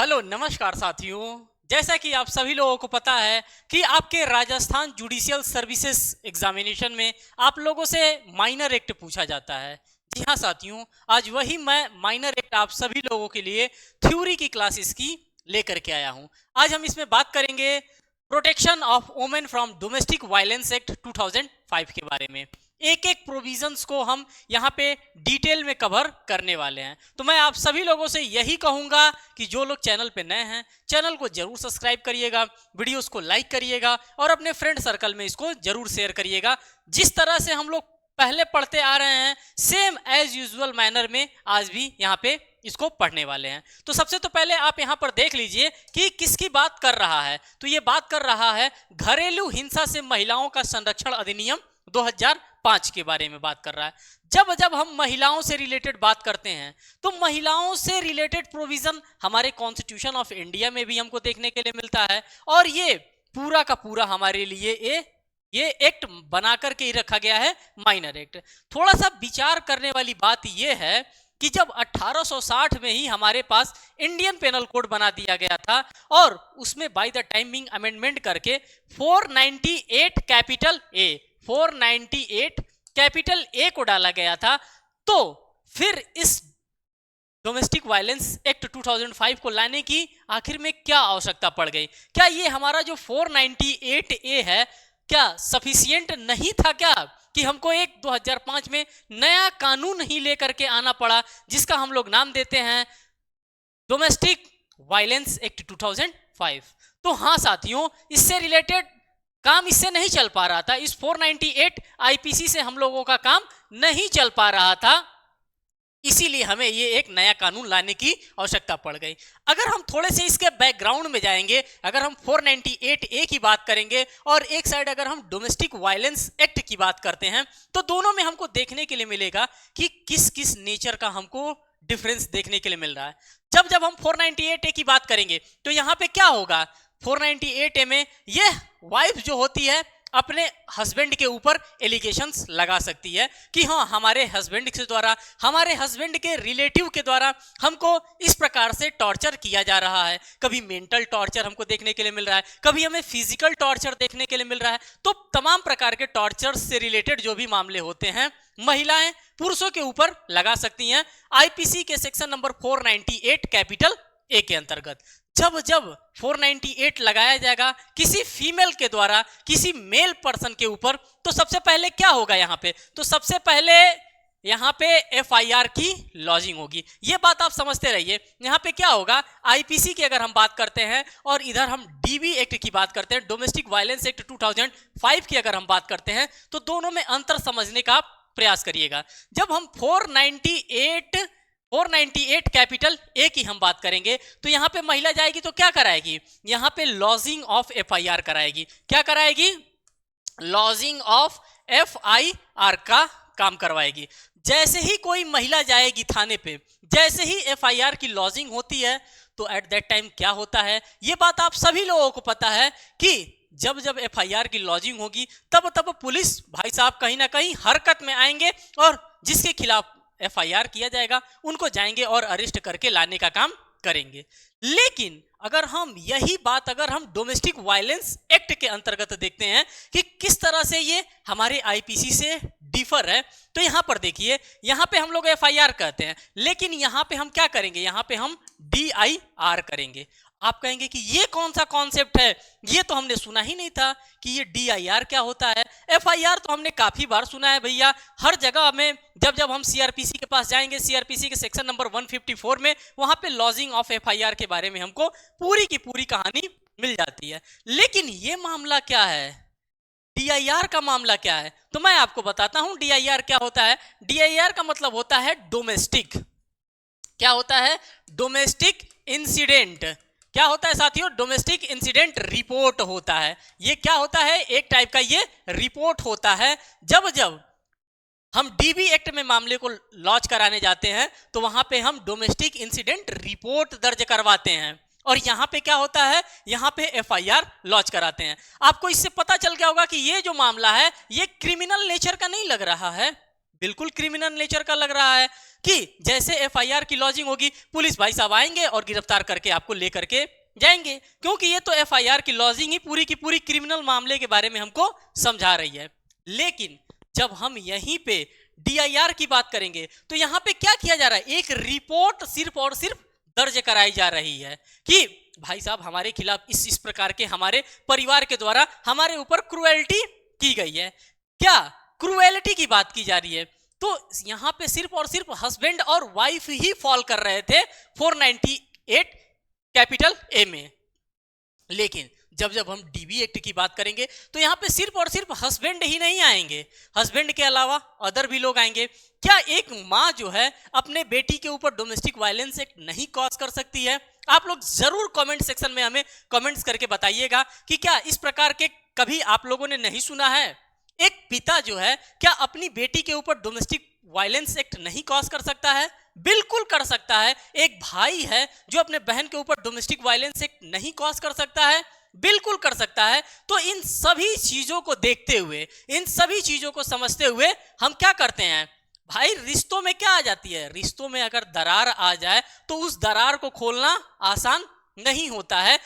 Hello नमस्कार साथियों। जैसा कि आप सभी लोगों को पता है कि आपके राजस्थान जुडिशियल सर्विसेज एग्जामिनेशन में आप लोगों से माइनर एक्ट पूछा जाता है। जी हाँ साथियों, आज वही मैं माइनर एक्ट आप सभी लोगों के लिए थ्योरी की क्लासेस की लेकर के आया हूँ। आज हम इसमें बात करेंगे protection of women from domestic violence act 2005 के बारे में। एक एक प्रोविजंस को हम यहाँ पे डिटेल में कवर करने वाले हैं। तो मैं आप सभी लोगों से यही कहूँगा कि जो लोग चैनल पे नए हैं, चैनल को जरूर सब्सक्राइब करिएगा, वीडियोस को लाइक करिएगा और अपने फ्रेंड सर्कल में इसको जरूर शेयर करिएगा। जिस तरह से हम लोग पहले पढ़ते आ रहे हैं, सेम एज यूजुअल मैनर में आज भी यहाँ पे इसको पढ़ने वाले हैं। तो सबसे तो पहले आप यहाँ पर देख लीजिए कि किसकी बात कर रहा है। तो ये बात कर रहा है घरेलू हिंसा से महिलाओं का संरक्षण अधिनियम 2005 के बारे में बात कर रहा है। जब जब हम महिलाओं से रिलेटेड बात करते हैं तो महिलाओं से रिलेटेड प्रोविजन हमारे कॉन्स्टिट्यूशन ऑफ इंडिया में भी हमको देखने के लिए मिलता है और ये पूरा का पूरा हमारे लिए ये एक्ट बना करके ही रखा गया है, माइनर एक्ट। थोड़ा सा विचार करने वाली बात ये है कि जब 1860 में ही हमारे पास इंडियन पेनल कोड बना दिया गया था और उसमें बाय द टाइमिंग अमेंडमेंट करके 498 कैपिटल ए को डाला गया था, तो फिर इस डोमेस्टिक वायलेंस एक्ट 2005 को लाने की आखिर में क्या आवश्यकता पड़ गई? क्या ये हमारा जो 498 ए है क्या सफिशिएंट नहीं था क्या कि हमको एक 2005 में नया कानून ही लेकर के आना पड़ा जिसका हम लोग नाम देते हैं डोमेस्टिक वायलेंस एक्ट 2005? तो हाँ साथियों, इससे रिलेटेड काम इससे नहीं चल पा रहा था। इस 498 आईपीसी से हम लोगों का काम नहीं चल पा रहा था, इसीलिए हमें ये एक नया कानून लाने की आवश्यकता पड़ गई। अगर हम थोड़े से इसके बैकग्राउंड में जाएंगे, अगर हम 498 ए की बात करेंगे और एक साइड अगर हम डोमेस्टिक वायलेंस एक्ट की बात करते हैं, तो दोनों में हमको देखने के लिए मिलेगा कि किस किस नेचर का हमको डिफरेंस देखने के लिए मिल रहा है। जब जब हम 498 ए की बात करेंगे तो यहाँ पे क्या होगा, 498 ए में यह वाइफ जो होती है अपने हस्बैंड के ऊपर एलिगेशंस लगा सकती है कि हाँ, हमारे हस्बैंड के द्वारा, हमारे हस्बैंड के रिलेटिव के द्वारा हमको इस प्रकार से टॉर्चर किया जा रहा है। कभी मेंटल टॉर्चर हमको देखने के लिए मिल रहा है, कभी हमें फिजिकल टॉर्चर देखने के लिए मिल रहा है। तो तमाम प्रकार के टॉर्चर से रिलेटेड जो भी मामले होते हैं महिलाएं पुरुषों के ऊपर लगा सकती हैं आईपीसी के सेक्शन नंबर 498 कैपिटल ए के अंतर्गत। जब जब 498 लगाया जाएगा किसी फीमेल के द्वारा किसी मेल पर्सन के ऊपर, तो सबसे पहले क्या होगा यहाँ पे, तो सबसे पहले यहाँ पे एफआईआर की लॉजिंग होगी। ये बात आप समझते रहिए। यहाँ पे क्या होगा, आईपीसी की अगर हम बात करते हैं और इधर हम डीवी एक्ट की बात करते हैं, डोमेस्टिक वायलेंस एक्ट 2005 की अगर हम बात करते हैं, तो दोनों में अंतर समझने का प्रयास करिएगा। जब हम 498 कैपिटल ए की हम बात करेंगे तो यहाँ पे महिला जाएगी तो क्या कराएगी, यहाँ पे लॉजिंग ऑफ एफआईआर कराएगी। क्या कराएगी, लॉजिंग ऑफ एफआईआर का काम करवाएगी। जैसे ही कोई महिला जाएगी थाने पे, जैसे ही एफआईआर की लॉजिंग होती है, तो एट दैट टाइम क्या होता है, ये बात आप सभी लोगों को पता है कि जब जब एफआईआर की लॉजिंग होगी तब तब पुलिस भाई साहब कहीं ना कहीं हरकत में आएंगे और जिसके खिलाफ एफआईआर किया जाएगा उनको जाएंगे और अरेस्ट करके लाने का काम करेंगे। लेकिन अगर हम यही बात अगर हम डोमेस्टिक वायलेंस एक्ट के अंतर्गत देखते हैं कि किस तरह से ये हमारे आईपीसी से डिफर है, तो यहां पर देखिए, यहां पे हम लोग एफआईआर कहते हैं, लेकिन यहां पे हम क्या करेंगे, यहां पे हम डीआईआर करेंगे। आप कहेंगे कि ये कौन सा कॉन्सेप्ट है, ये तो हमने सुना ही नहीं था कि ये डीआईआर क्या होता है। एफआईआर तो हमने काफी बार सुना है भैया, हर जगह में जब जब हम सीआरपीसी के पास जाएंगे, सीआरपीसी के सेक्शन नंबर 154 में वहां पे लॉजिंग ऑफ एफआईआर के बारे में हमको पूरी की पूरी कहानी मिल जाती है। लेकिन ये मामला क्या है, डीआईआर का मामला क्या है, तो मैं आपको बताता हूं डीआईआर क्या होता है। डीआईआर का मतलब होता है डोमेस्टिक। क्या होता है, डोमेस्टिक इंसिडेंट। क्या होता है साथियों, डोमेस्टिक इंसिडेंट रिपोर्ट होता है। ये क्या होता है, एक टाइप का ये रिपोर्ट होता है। जब जब हम डीबी एक्ट में मामले को लॉन्च कराने जाते हैं तो वहां पे हम डोमेस्टिक इंसिडेंट रिपोर्ट दर्ज करवाते हैं और यहाँ पे क्या होता है, यहाँ पे एफआईआर लॉन्च कराते हैं। आपको इससे पता चल गया होगा कि ये जो मामला है ये क्रिमिनल नेचर का नहीं लग रहा है, बिल्कुल क्रिमिनल नेचर का लग रहा है। कि जैसे एफआईआर की लॉजिंग होगी, पुलिस भाई साहब आएंगे और गिरफ्तार करके आपको लेकर के जाएंगे, क्योंकि ये तो एफआईआर की लॉजिंग ही पूरी की पूरी क्रिमिनल मामले के बारे में हमको समझा रही है। लेकिन जब हम यहीं पे डीआईआर की बात करेंगे तो यहां पे क्या किया जा रहा है, एक रिपोर्ट सिर्फ और सिर्फ दर्ज कराई जा रही है कि भाई साहब हमारे खिलाफ इस प्रकार के हमारे परिवार के द्वारा हमारे ऊपर क्रूएल्टी की गई है। क्या क्रूएलिटी की बात की जा रही है? तो यहां पे सिर्फ और सिर्फ हस्बैंड और वाइफ ही फॉल कर रहे थे 498 कैपिटल ए में। लेकिन जब जब हम डीबी एक्ट की बात करेंगे तो यहां पे सिर्फ और सिर्फ हस्बैंड ही नहीं आएंगे, हस्बैंड के अलावा अदर भी लोग आएंगे। क्या एक माँ जो है अपने बेटी के ऊपर डोमेस्टिक वायलेंस एक्ट नहीं कॉज कर सकती है? आप लोग जरूर कमेंट सेक्शन में हमें कमेंट्स करके बताइएगा कि क्या इस प्रकार के कभी आप लोगों ने नहीं सुना है। एक पिता जो है क्या अपनी बेटी के ऊपर डोमेस्टिक वायलेंस एक्ट नहीं कॉज कर सकता है? बिल्कुल कर सकता है। एक भाई है जो अपने बहन के ऊपर डोमेस्टिक वायलेंस एक्ट नहीं कॉज कर सकता है? बिल्कुल कर सकता है। तो इन सभी चीजों को देखते हुए, इन सभी चीजों को समझते हुए हम क्या करते हैं भाई, रिश्तों में क्या आ जाती है, रिश्तों में अगर दरार आ जाए तो उस दरार को खोलना आसान नहीं होता है।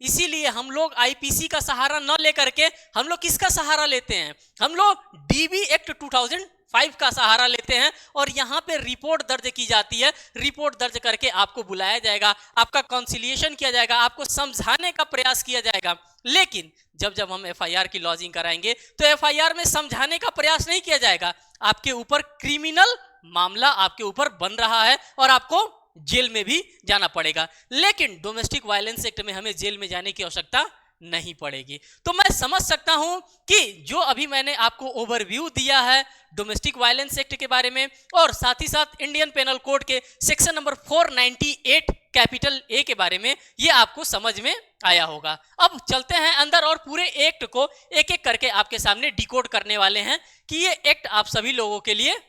इसीलिए हम लोग आईपीसी का सहारा न लेकर के हम लोग किसका सहारा लेते हैं, हम लोग डीबी एक्ट 2005 का सहारा लेते हैं और यहां पे रिपोर्ट दर्ज की जाती है। रिपोर्ट दर्ज करके आपको बुलाया जाएगा, आपका कॉन्सिलिएशन किया जाएगा, आपको समझाने का प्रयास किया जाएगा। लेकिन जब जब हम एफआईआर की लॉजिंग कराएंगे तो एफआईआर में समझाने का प्रयास नहीं किया जाएगा, आपके ऊपर क्रिमिनल मामला आपके ऊपर बन रहा है और आपको जेल में भी जाना पड़ेगा। लेकिन डोमेस्टिक वायलेंस एक्ट में हमें जेल में जाने की आवश्यकता नहीं पड़ेगी। तो मैं समझ सकता हूं कि जो अभी मैंने आपको ओवरव्यू दिया है डोमेस्टिक वायलेंस एक्ट के बारे में और साथ ही साथ इंडियन पेनल कोड के सेक्शन नंबर 498 कैपिटल ए के बारे में, ये आपको समझ में आया होगा। अब चलते हैं अंदर और पूरे एक्ट को एक एक करके आपके सामने डिकोड करने वाले हैं कि ये एक्ट आप सभी लोगों के लिए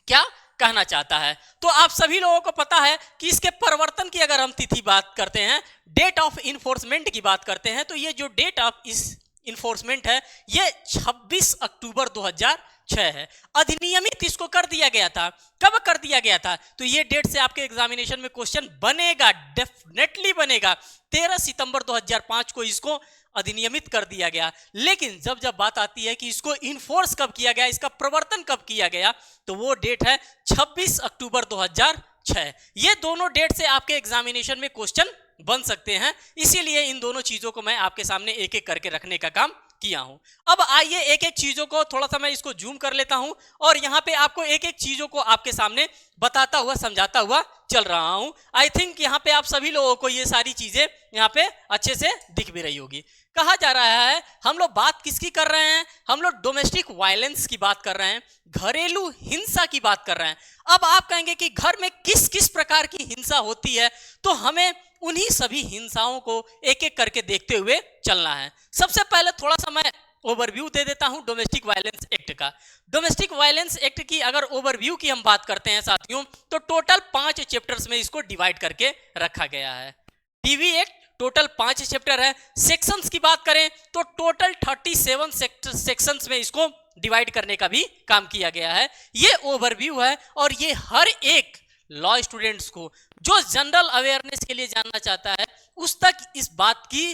क्या कहना चाहता है। तो आप सभी लोगों को पता है कि इसके प्रवर्तन की अगर हम तिथि बात करते हैं, डेट ऑफ इन्फोर्समेंट की बात करते हैं, तो ये जो डेट ऑफ इस इन्फोर्समेंट है ये 26 अक्टूबर 2006 है। अधिनियमित इसको कर दिया गया था। कब कर दिया गया था? तो ये डेट से आपके एग्जामिनेशन में क्वेश्चन बनेगा, डेफिनेटली बनेगा। 13 सितंबर 2005 को इसको अधिनियमित कर दिया गया। लेकिन जब जब बात आती है कि इसको इन्फोर्स कब किया गया, इसका प्रवर्तन कब किया गया, तो वो डेट है 26 अक्टूबर 2006। ये दोनों डेट से आपके एग्जामिनेशन में क्वेश्चन बन सकते हैं, इसीलिए इन दोनों चीजों को मैं आपके सामने एक एक करके रखने का काम किया हूं। अब आइए एक एक चीजों को थोड़ा सा मैं इसको जूम कर लेता हूं और यहां पे आपको एक एक चीजों को आपके सामने बताता हुआ समझाता हुआ चल रहा हूं। आई थिंक यहां पे आप सभी लोगों को ये सारी चीजें यहां पे अच्छे से दिख भी रही होगी। कहा जा रहा है, हम लोग बात किसकी कर रहे हैं, हम लोग डोमेस्टिक वायलेंस की बात कर रहे हैं, घरेलू हिंसा की बात कर रहे हैं। अब आप कहेंगे कि घर में किस किस प्रकार की हिंसा होती है, तो हमें उन्हीं सभी हिंसाओं को एक एक करके देखते हुए चलना है। सबसे पहले थोड़ा सा मैं ओवरव्यू दे देता हूं डोमेस्टिक वायलेंस एक्ट का। डोमेस्टिक वायलेंस एक्ट की अगर ओवरव्यू की हम बात करते हैं साथियों, तो टोटल 5 चैप्टर्स में इसको डिवाइड करके रखा गया है। डीवी एक्ट टोटल 5 चैप्टर है। सेक्शंस की बात करें तो टोटल 37 सेक्शंस में इसको डिवाइड करने का भी काम किया गया है। ये ओवरव्यू है और ये हर एक लॉ स्टूडेंट्स को जो जनरल अवेयरनेस के लिए जानना चाहता है उस तक इस बात की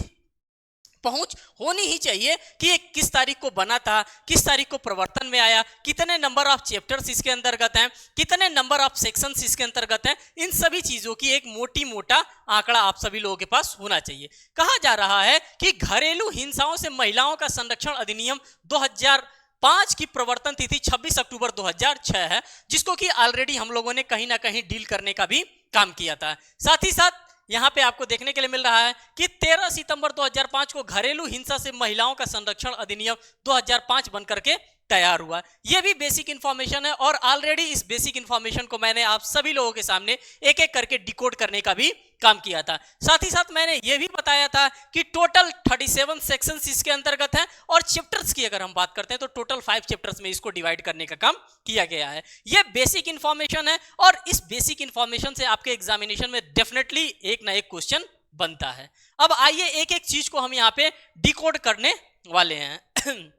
पहुंच होनी ही चाहिए कि ये किस तारीख को बना था, किस तारीख को प्रवर्तन में आया, कितने नंबर ऑफ चैप्टर्स इसके अंतर्गत हैं, कितने नंबर ऑफ सेक्शंस इसके अंतर्गत हैं। इन सभी चीजों की एक मोटा आंकड़ा आप सभी लोगों के पास होना चाहिए। कहा जा रहा है कि घरेलू हिंसाओं से महिलाओं का संरक्षण अधिनियम 2005 की प्रवर्तन तिथि 26 अक्टूबर 2006 है, जिसको कि ऑलरेडी हम लोगों ने कहीं ना कहीं डील करने का भी काम किया था। साथ ही साथ यहां पे आपको देखने के लिए मिल रहा है कि 13 सितंबर 2005 को घरेलू हिंसा से महिलाओं का संरक्षण अधिनियम 2005 बनकर के तैयार हुआ। यह भी बेसिक इंफॉर्मेशन है और ऑलरेडी इस बेसिक इंफॉर्मेशन को मैंने आप सभी लोगों के सामने एक एक करके डिकोड करने का भी काम किया था। साथ ही साथ मैंने यह भी बताया था कि टोटल 37 सेक्शंस इसके अंतर्गत हैं और चैप्टर्स की अगर हम बात करते हैं तो टोटल 5 चैप्टर्स में इसको डिवाइड करने का काम किया गया है। यह बेसिक इंफॉर्मेशन है और इस बेसिक इंफॉर्मेशन से आपके एग्जामिनेशन में डेफिनेटली एक ना एक क्वेश्चन बनता है। अब आइए एक एक चीज को हम यहाँ पे डिकोड करने वाले हैं।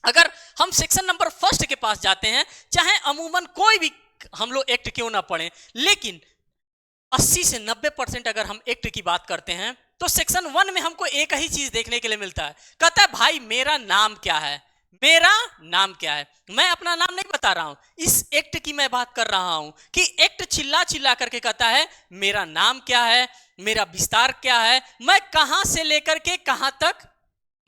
अगर हम सेक्शन नंबर 1 के पास जाते हैं, चाहे अमूमन कोई भी हम लोग एक्ट क्यों ना पढ़ें, लेकिन 80 से 90% अगर हम एक्ट की बात करते हैं तो सेक्शन 1 में हमको एक ही चीज देखने के लिए मिलता है, कहता है भाई मेरा नाम क्या है, मेरा नाम क्या है। मैं अपना नाम नहीं बता रहा हूं, इस एक्ट की मैं बात कर रहा हूं कि एक्ट चिल्ला चिल्ला करके कहता है मेरा नाम क्या है, मेरा विस्तार क्या है, मैं कहां से लेकर के कहां तक,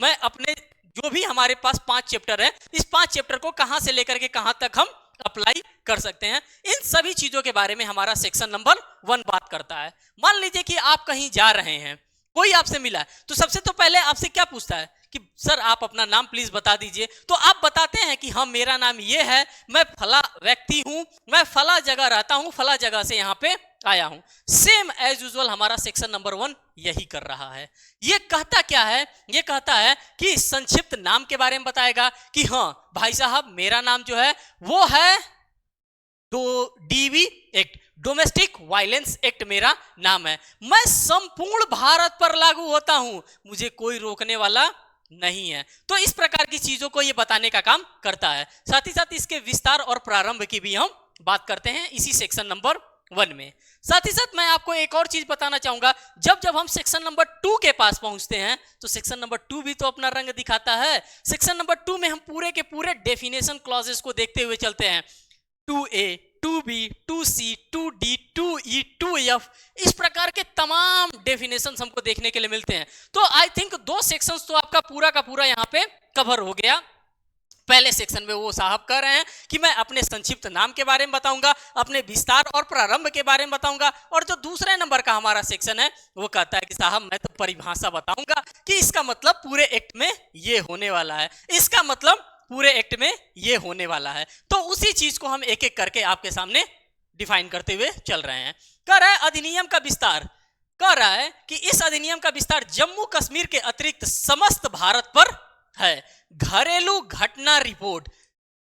मैं अपने जो भी हमारे पास 5 चैप्टर है, इस 5 चैप्टर को कहां से लेकर के कहां तक हम अप्लाई कर सकते हैं, इन सभी चीजों के बारे में हमारा सेक्शन नंबर 1 बात करता है। मान लीजिए कि आप कहीं जा रहे हैं, कोई आपसे मिला है, तो सबसे तो पहले आपसे क्या पूछता है कि सर आप अपना नाम प्लीज बता दीजिए, तो आप बताते हैं कि हाँ मेरा नाम ये है, मैं फला व्यक्ति हूं, मैं फला जगह रहता हूं, फला जगह से यहां पे आया हूं। सेम एज यूजुअल हमारा सेक्शन नंबर 1 यही कर रहा है। ये कहता क्या है, ये कहता है कि संक्षिप्त नाम के बारे में बताएगा कि हाँ भाई साहब मेरा नाम जो है वो है DV act, domestic violence act मेरा नाम है, मैं संपूर्ण भारत पर लागू होता हूं, मुझे कोई रोकने वाला नहीं है। तो इस प्रकार की चीजों को ये बताने का काम करता है। साथ ही साथ इसके विस्तार और प्रारंभ की भी हम बात करते हैं इसी सेक्शन नंबर 1 में। साथ ही साथ मैं आपको एक और चीज बताना चाहूंगा, जब हम सेक्शन नंबर 2 के पास पहुंचते हैं तो सेक्शन नंबर 2 भी तो अपना रंग दिखाता है। सेक्शन नंबर 2 में हम पूरे के पूरे डेफिनेशन क्लॉजेस को देखते हुए चलते हैं, 2A, 2B, 2C, 2D, 2E, 2F, इस प्रकार के तमाम डेफिनेशंस हमको देखने के लिए मिलते हैं। तो आई थिंक 2 सेक्शंस तो आपका पूरा का पूरा यहाँ पे कवर हो गया। पहले सेक्शन में वो साहब कह रहे हैं कि मैं अपने संक्षिप्त नाम के बारे में बताऊंगा, अपने विस्तार और प्रारंभ के बारे में बताऊंगा, और जो दूसरे नंबर का हमारा सेक्शन है वो कहता है कि साहब मैं तो परिभाषा बताऊंगा कि इसका मतलब पूरे एक्ट में ये होने वाला है, इसका मतलब पूरे एक्ट में ये होने वाला है। तो उसी चीज को हम एक एक करके आपके सामने डिफाइन करते हुए चल रहे हैं। कह रहा है अधिनियम का विस्तार, कह रहा है कि इस अधिनियम का विस्तार जम्मू कश्मीर के अतिरिक्त समस्त भारत पर है। घरेलू घटना रिपोर्ट,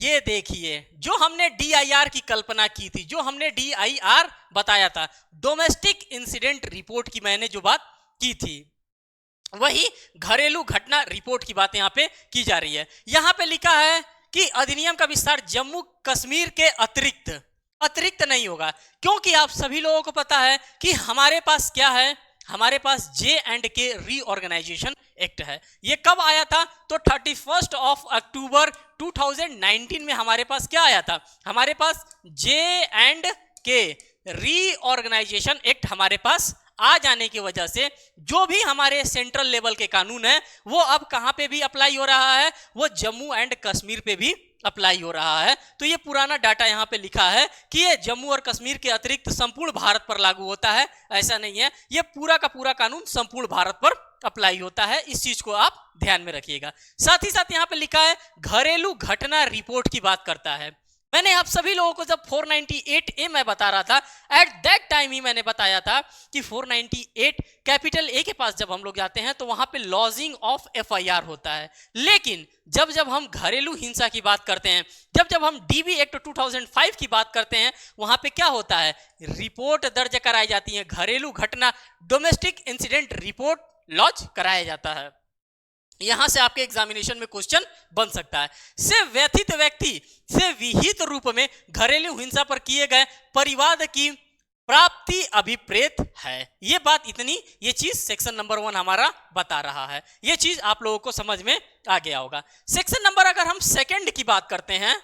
ये देखिए जो हमने DIR की कल्पना की थी, जो हमने DIR बताया था, डोमेस्टिक इंसिडेंट रिपोर्ट की मैंने जो बात की थी, वही घरेलू घटना रिपोर्ट की बात यहां पे की जा रही है। यहां पे लिखा है कि अधिनियम का विस्तार जम्मू कश्मीर के अतिरिक्त नहीं होगा, क्योंकि आप सभी लोगों को पता है कि हमारे पास क्या है, हमारे पास J&K रीऑर्गेनाइजेशन एक्ट है। ये कब आया था, तो 31 अक्टूबर 2019 में हमारे पास क्या आया था, हमारे पास J&K रीऑर्गेनाइजेशन एक्ट हमारे पास आ जाने की वजह से जो भी हमारे सेंट्रल लेवल के कानून है वो अब कहां पे भी अप्लाई हो रहा है, वो जम्मू एंड कश्मीर पे भी अप्लाई हो रहा है। तो ये पुराना डाटा यहां पे लिखा है कि ये जम्मू और कश्मीर के अतिरिक्त संपूर्ण भारत पर लागू होता है, ऐसा नहीं है, ये पूरा का पूरा कानून संपूर्ण भारत पर अप्लाई होता है। इस चीज को आप ध्यान में रखिएगा। साथ ही साथ यहां पे लिखा है घरेलू घटना रिपोर्ट की बात करता है। मैंने आप सभी लोगों को जब 498A मैं बता रहा था, एट दैट टाइम ही मैंने बताया था कि 498 कैपिटल A के पास जब हम लोग जाते हैं तो वहां पे लॉजिंग ऑफ FIR होता है, लेकिन जब हम घरेलू हिंसा की बात करते हैं, जब हम DB एक्ट 2005 की बात करते हैं, वहां पे क्या होता है, रिपोर्ट दर्ज कराई जाती है, घरेलू घटना डोमेस्टिक इंसिडेंट रिपोर्ट लॉन्च कराया जाता है। यहां से आपके एग्जामिनेशन में क्वेश्चन बन सकता है, से व्यथित व्यक्ति से विहित रूप में घरेलू हिंसा पर किए गए परिवाद की प्राप्ति अभिप्रेत है। ये बात इतनी, ये चीज सेक्शन नंबर 1 हमारा बता रहा है। ये चीज आप लोगों को समझ में आ गया होगा। सेक्शन नंबर अगर हम सेकंड की बात करते हैं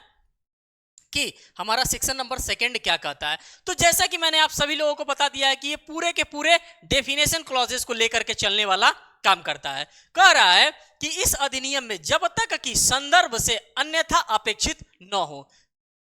कि हमारा सेक्शन नंबर 2 क्या कहता है, तो जैसा कि मैंने आप सभी लोगों को बता दिया है कि ये पूरे के पूरे डेफिनेशन क्लॉजेस को लेकर के चलने वाला काम करता है। कह रहा है कि इस अधिनियम में जब तक कि संदर्भ से अन्यथा अपेक्षित न हो,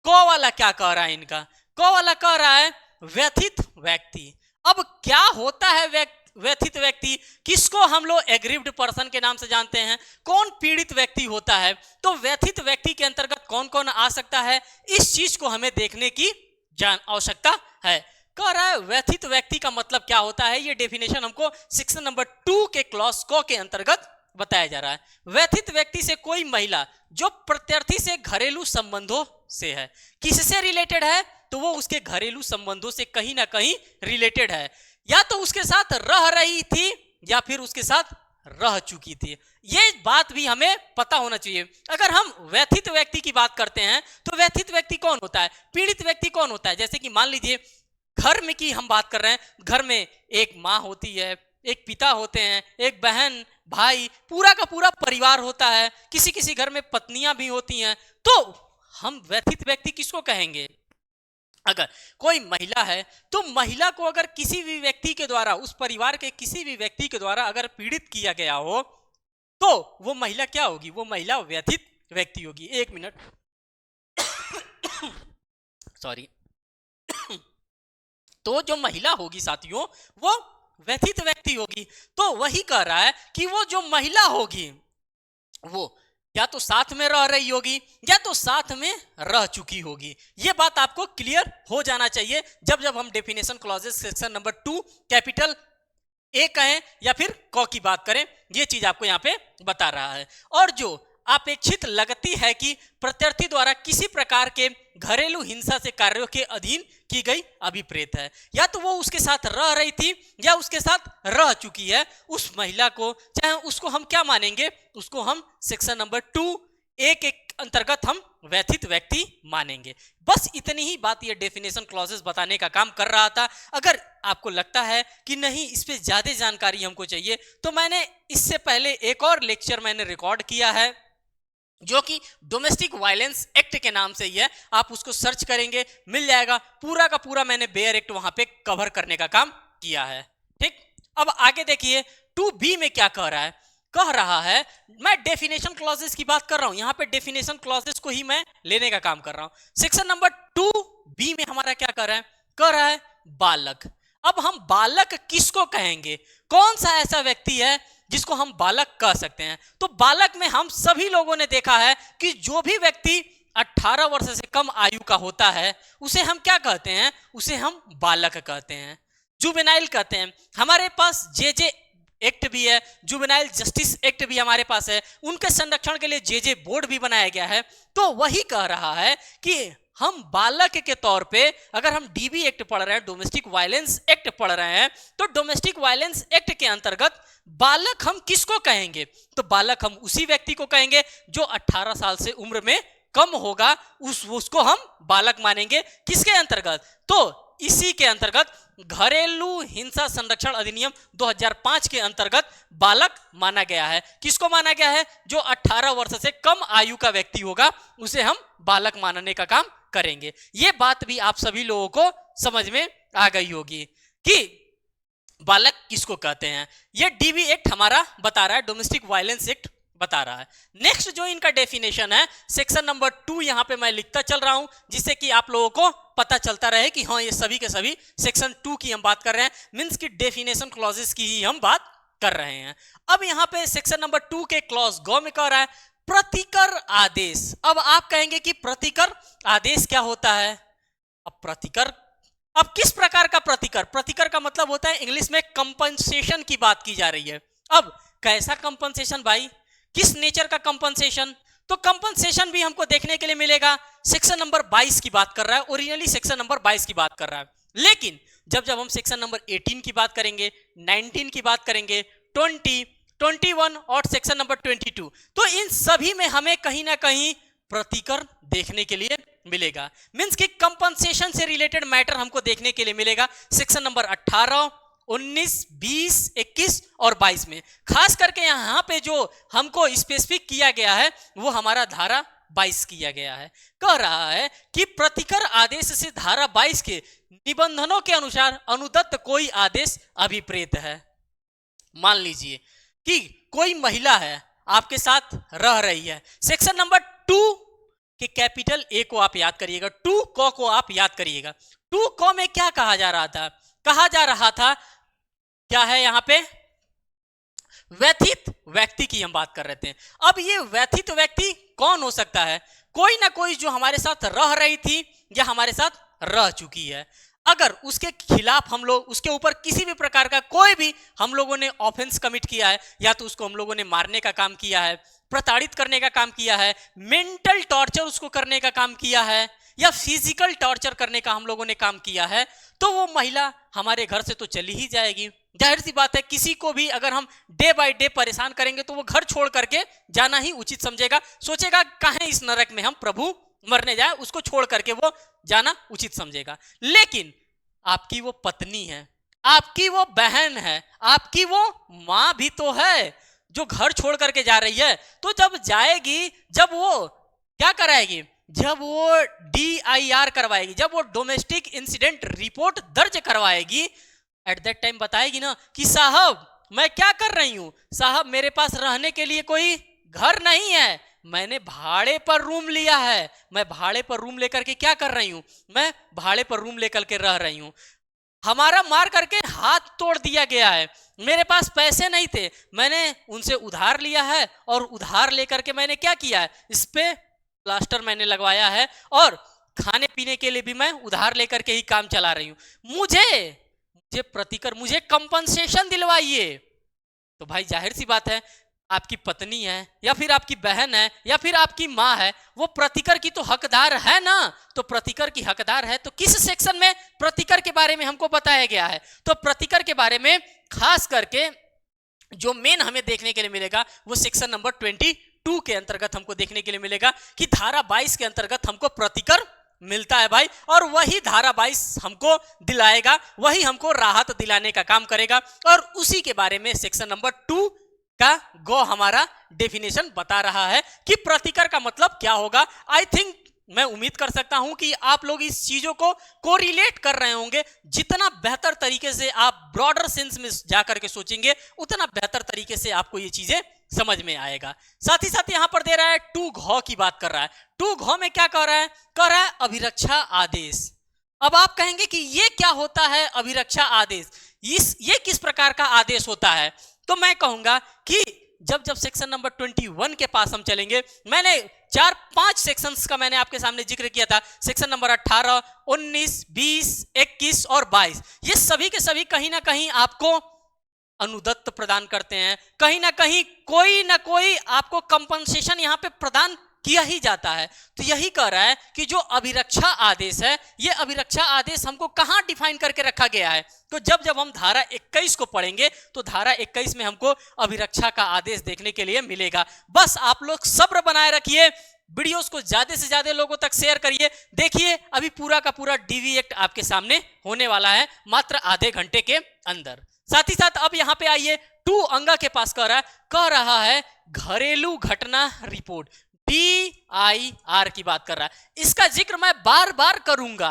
को वाला क्या कह रहा है, इनका को वाला कह रहा है व्यथित व्यक्ति। अब क्या होता है व्यथित व्यक्ति, किसको हम लोग एग्रीव्ड पर्सन के नाम से जानते हैं, कौन पीड़ित व्यक्ति होता है, तो व्यथित व्यक्ति के अंतर्गत कौन कौन आ सकता है, इस चीज को हमें देखने की आवश्यकता है। कह रहा है व्यथित व्यक्ति का मतलब क्या होता है, ये डेफिनेशन हमको सेक्शन नंबर 2 के क्लॉज क के अंतर्गत बताया जा रहा है। व्यथित व्यक्ति से कोई महिला जो प्रत्यर्थी से घरेलू संबंधों से है, किससे रिलेटेड है, तो वो उसके घरेलू संबंधों से कहीं ना कहीं रिलेटेड है, या तो उसके साथ रह रही थी या फिर उसके साथ रह चुकी थी। ये बात भी हमें पता होना चाहिए। अगर हम व्यथित व्यक्ति की बात करते हैं तो व्यथित व्यक्ति कौन होता है, पीड़ित व्यक्ति कौन होता है? जैसे कि मान लीजिए घर में की हम बात कर रहे हैं, घर में एक माँ होती है, एक पिता होते हैं, एक बहन भाई, पूरा का पूरा परिवार होता है, किसी किसी घर में पत्नियां भी होती हैं। तो हम व्यथित व्यक्ति किसको कहेंगे? अगर कोई महिला है तो महिला को अगर किसी भी व्यक्ति के द्वारा, उस परिवार के किसी भी व्यक्ति के द्वारा अगर पीड़ित किया गया हो तो वो महिला क्या होगी? वो महिला व्यथित व्यक्ति होगी। एक मिनट सॉरी। तो जो महिला होगी साथियों, वो व्यथित व्यक्ति होगी। तो वही कह रहा है कि वो जो महिला होगी वो या तो साथ में रह रही होगी या तो साथ में रह चुकी होगी। ये बात आपको क्लियर हो जाना चाहिए जब जब हम definition clauses section number 2 capital A कहें या फिर क की बात करें, ये चीज आपको यहाँ पे बता रहा है। और जो अपेक्षित लगती है कि प्रत्यर्थी द्वारा किसी प्रकार के घरेलू हिंसा से कार्यों के अधीन की गई अभिप्रेत है, या तो वो उसके साथ रह रही थी या उसके साथ रह चुकी है, उस महिला को, चाहे उसको हम क्या मानेंगे? उसको हम सेक्शन नंबर 2 ए के अंतर्गत हम व्यथित व्यक्ति मानेंगे। बस इतनी ही बात ये डेफिनेशन क्लॉजेस बताने का काम कर रहा था। अगर आपको लगता है कि नहीं इस पे ज्यादा जानकारी हमको चाहिए तो मैंने इससे पहले एक और लेक्चर मैंने रिकॉर्ड किया है जो कि डोमेस्टिक वायलेंस एक्ट के नाम से ही है। आप उसको सर्च करेंगे मिल जाएगा। पूरा का पूरा मैंने बेयर एक्ट वहां पे कवर करने का काम किया है। ठीक, अब आगे देखिए 2B में क्या कह रहा है। कह रहा है, मैं डेफिनेशन क्लॉजेस की बात कर रहा हूं, यहां पे डेफिनेशन क्लॉजेस को ही मैं लेने का काम कर रहा हूं। सेक्शन नंबर 2B में हमारा क्या कर रहा है? कह रहा है बालक। अब हम बालक किसको कहेंगे? कौन सा ऐसा व्यक्ति है जिसको हम बालक कह सकते हैं? तो बालक में हम सभी लोगों ने देखा है कि जो भी व्यक्ति 18 वर्ष से कम आयु का होता है उसे हम क्या कहते हैं? उसे हम बालक कहते हैं, जुवेनाइल कहते हैं। हमारे पास जे एक्ट भी है, जुवेनाइल जस्टिस एक्ट भी हमारे पास है, उनके संरक्षण के लिए जे बोर्ड भी बनाया गया है। तो वही कह रहा है कि हम बालक के तौर पे अगर हम डीबी एक्ट पढ़ रहे हैं, डोमेस्टिक वायलेंस एक्ट पढ़ रहे हैं, तो डोमेस्टिक वायलेंस एक्ट के अंतर्गत बालक हम किसको कहेंगे? तो बालक हम उसी व्यक्ति को कहेंगे जो 18 साल से उम्र में कम होगा, उसको हम बालक मानेंगे। किसके अंतर्गत? तो इसी के अंतर्गत घरेलू हिंसा संरक्षण अधिनियम 2005 के अंतर्गत बालक माना गया है। किसको माना गया है? जो 18 वर्ष से कम आयु का व्यक्ति होगा उसे हम बालक मानने का काम करेंगे। ये बात भी आप सभी लोगों को समझ में आ गई होगी कि बालक किसको कहते हैं। ये डीबी एक्ट हमारा बता रहा है, डोमेस्टिक वायलेंस एक्ट बता रहा है। नेक्स्ट जो इनका डेफिनेशन है सेक्शन नंबर 2, यहां पे मैं लिखता चल रहा हूं जिससे कि आप लोगों को पता चलता रहे कि हाँ ये सभी के सभी सेक्शन 2 की हम बात कर रहे हैं, मींस की डेफिनेशन क्लॉजेस की ही हम बात कर रहे हैं। अब यहां पे सेक्शन नंबर 2 के क्लॉज ग में कह रहा है प्रतिकर आदेश। अब आप कहेंगे कि प्रतिकर आदेश क्या होता है? अब प्रतिकर, अब किस प्रकार का प्रतिकर? प्रतिकर का मतलब होता है इंग्लिश में कंपनसेशन की बात की जा रही है। अब कैसा कंपनसेशन भाई? किस नेचर का कंपनसेशन? तो कंपनसेशन भी हमको देखने के लिए मिलेगा। सेक्शन नंबर 22 की बात कर रहा है, ओरिजिनली सेक्शन नंबर 22 की बात कर रहा है, लेकिन जब जब हम सेक्शन नंबर 18 की बात करेंगे, 19 की बात करेंगे, 20, 21 और सेक्शन नंबर 22, तो इन सभी में हमें कहीं ना कहीं प्रतिकर देखने के लिए मिलेगा। मींस कि कंपनसेशन से रिलेटेड मैटर हमको देखने के लिए मिलेगा सेक्शन नंबर 18, 19, 20, 21 और 22 में। खास करके यहाँ पे जो हमको स्पेसिफिक किया गया है वो हमारा धारा 22 किया गया है। कह रहा है कि प्रतिकर आदेश से धारा 22 के निबंधनों के अनुसार अनुदत्त कोई आदेश अभिप्रेत है। मान लीजिए कि कोई महिला है आपके साथ रह रही है, सेक्शन नंबर 2 के कैपिटल ए को आप याद करिएगा, 2 को आप याद करिएगा। 2 को में क्या कहा जा रहा था? कहा जा रहा था क्या है यहाँ पे? व्यथित व्यक्ति की हम बात कर रहे थे। अब ये व्यथित व्यक्ति कौन हो सकता है? कोई ना कोई जो हमारे साथ रह रही थी या हमारे साथ रह चुकी है। अगर उसके खिलाफ हम लोग, उसके ऊपर किसी भी प्रकार का कोई भी हम लोगों ने ऑफेंस कमिट किया है, या तो उसको हम लोगों ने मारने का काम किया है, प्रताड़ित करने का काम किया है, मेंटल टॉर्चर उसको करने का काम किया है, या फिजिकल टॉर्चर करने का हम लोगों ने काम किया है तो वो महिला हमारे घर से तो चली ही जाएगी। जाहिर सी बात है, किसी को भी अगर हम डे बाय डे परेशान करेंगे तो वो घर छोड़ करके जाना ही उचित समझेगा, सोचेगा कहां इस नरक में हम प्रभु मरने जाए, उसको छोड़ करके वो जाना उचित समझेगा। लेकिन आपकी वो पत्नी है, आपकी वो बहन है, आपकी वो मां भी तो है जो घर छोड़ करके जा रही है। तो जब जाएगी, जब वो क्या कराएगी, जब वो DIR करवाएगी, जब वो डोमेस्टिक इंसिडेंट रिपोर्ट दर्ज करवाएगी, एट दैट टाइम बताएगी ना कि साहब मैं क्या कर रही हूं, साहब मेरे पास रहने के लिए कोई घर नहीं है, मैंने भाड़े पर रूम लिया है, मैं भाड़े पर रूम लेकर के क्या कर रही हूं, मैं भाड़े पर रूम लेकर के रह रही हूं, हमारा मार करके हाथ तोड़ दिया गया है, मेरे पास पैसे नहीं थे, मैंने उनसे उधार लिया है और उधार लेकर के मैंने क्या किया है, इस पे प्लास्टर मैंने लगवाया है और खाने पीने के लिए भी मैं उधार लेकर के ही काम चला रही हूं, मुझे प्रतिकर, मुझे कंपनसेशन दिलवाइए। तो भाई जाहिर सी बात है, आपकी पत्नी है या फिर आपकी बहन है या फिर आपकी मां है, वो प्रतिकर की तो हकदार है ना। तो प्रतिकर की हकदार है तो किस सेक्शन में प्रतिकर के बारे में हमको बताया गया है, तो प्रतिकर के बारे में खास करके जो मेन हमें देखने के लिए मिलेगा वो सेक्शन नंबर 22 के अंतर्गत हमको देखने के लिए मिलेगा कि धारा 22 के अंतर्गत हमको प्रतिकर मिलता है भाई, और वही धारा 22 हमको दिलाएगा, वही हमको राहत दिलाने का काम करेगा, और उसी के बारे में सेक्शन नंबर 2 का गो हमारा डेफिनेशन बता रहा है कि प्रतिकर का मतलब क्या होगा। आई थिंक, मैं उम्मीद कर सकता हूं कि आप लोग इस चीजों को कोरिलेट कर रहे होंगे। जितना बेहतर तरीके से आप ब्रॉडर सेंस में जाकर के सोचेंगे उतना बेहतर तरीके से आपको ये चीजें समझ में आएगा। साथ ही साथ यहां पर दे रहा है 2 घ की बात कर रहा है। 2 घ में क्या कह रहा है, कह रहा है अभिरक्षा आदेश। अब आप कहेंगे कि ये क्या होता है अभिरक्षा आदेश, ये किस प्रकार का आदेश होता है, तो मैं कहूंगा कि जब सेक्शन नंबर 21 के पास हम चलेंगे, मैंने 4-5 सेक्शंस का मैंने आपके सामने जिक्र किया था, सेक्शन नंबर 18, 19, 20, 21 और 22, ये सभी के सभी कहीं ना कहीं आपको अनुदत्त प्रदान करते हैं, कहीं ना कहीं कोई ना कोई आपको कंपनसेशन यहां पे प्रदान किया ही जाता है। तो यही कह रहा है कि जो अभिरक्षा आदेश है, ये अभिरक्षा आदेश हमको कहां डिफाइन करके रखा गया है, तो जब हम धारा 21 को पढ़ेंगे तो धारा 21 में हमको अभिरक्षा का आदेश देखने के लिए मिलेगा। बस आप लोग सब्र बनाए रखिए, वीडियोस को ज्यादा से ज्यादा लोगों तक शेयर करिए। देखिए अभी पूरा का पूरा DV एक्ट आपके सामने होने वाला है मात्र आधे घंटे के अंदर। साथ ही साथ अब यहां पे आइए 2 अंगा के पास कह रहा है घरेलू घटना रिपोर्ट, DIR की बात कर रहा है। इसका जिक्र मैं बार बार करूंगा,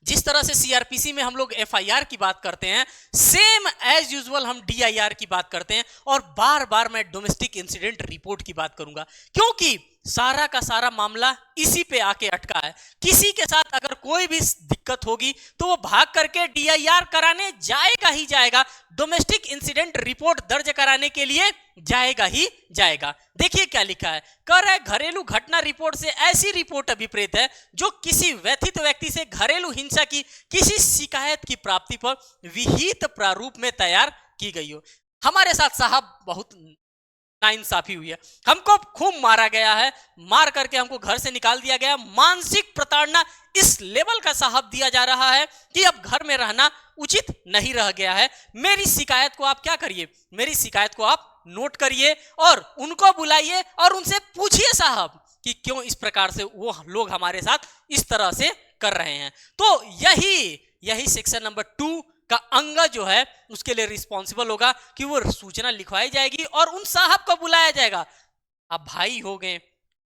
जिस तरह से CRPC में हम लोग FIR की बात करते हैं, सेम एज यूजुअल हम DIR की बात करते हैं, और बार बार मैं डोमेस्टिक इंसिडेंट रिपोर्ट की बात करूंगा, क्योंकि सारा का सारा मामला इसी पे आके अटका है। किसी के साथ अगर कोई भी दिक्कत होगी तो वो भाग करके DIR कराने जाएगा ही जाएगा, डोमेस्टिक इंसिडेंट रिपोर्ट दर्ज कराने के लिए जाएगा ही जाएगा। देखिए क्या लिखा है, कह रहा है घरेलू घटना रिपोर्ट से ऐसी रिपोर्ट अभिप्रेत है जो किसी व्यथित व्यक्ति से घरेलू हिंसा की किसी शिकायत की प्राप्ति पर विहित प्रारूप में तैयार की गई हो। हमारे साथ साहब बहुत नाइंसाफी हुई है, हमको खूब मारा गया है, मार करके हमको घर से निकाल दिया गया, मानसिक प्रताड़ना इस लेवल का साहब दिया जा रहा है कि अब घर में रहना उचित नहीं रह गया है। मेरी शिकायत को आप क्या करिए, मेरी शिकायत को आप नोट करिए और उनको बुलाइए और उनसे पूछिए साहब कि क्यों इस प्रकार से वो लोग हमारे साथ इस तरह से कर रहे हैं। तो यही सेक्शन नंबर 2 का अंग जो है उसके लिए रिस्पॉन्सिबल होगा कि वो सूचना लिखवाई जाएगी और उन साहब को बुलाया जाएगा। आप भाई होंगे,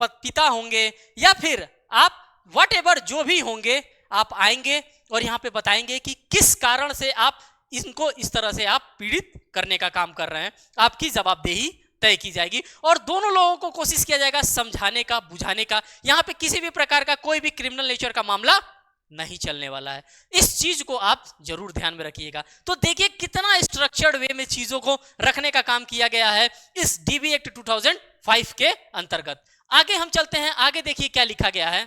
पिता होंगे, या फिर आप व्हाटएवर जो भी होंगे, आप आएंगे और यहाँ पे बताएंगे कि किस कारण से आप इनको इस तरह से आप पीड़ित करने का काम कर रहे हैं। आपकी जवाबदेही तय की जाएगी और दोनों लोगों को कोशिश किया जाएगा समझाने का, बुझाने का। यहाँ पे किसी भी प्रकार का कोई भी क्रिमिनल नेचर का मामला नहीं चलने वाला है, इस चीज को आप जरूर ध्यान में रखिएगा। तो देखिए कितना स्ट्रक्चर्ड वे में चीजों को रखने का काम किया गया है इस DB एक्ट 2005 के अंतर्गत। आगे हम चलते हैं, आगे देखिए क्या लिखा गया है।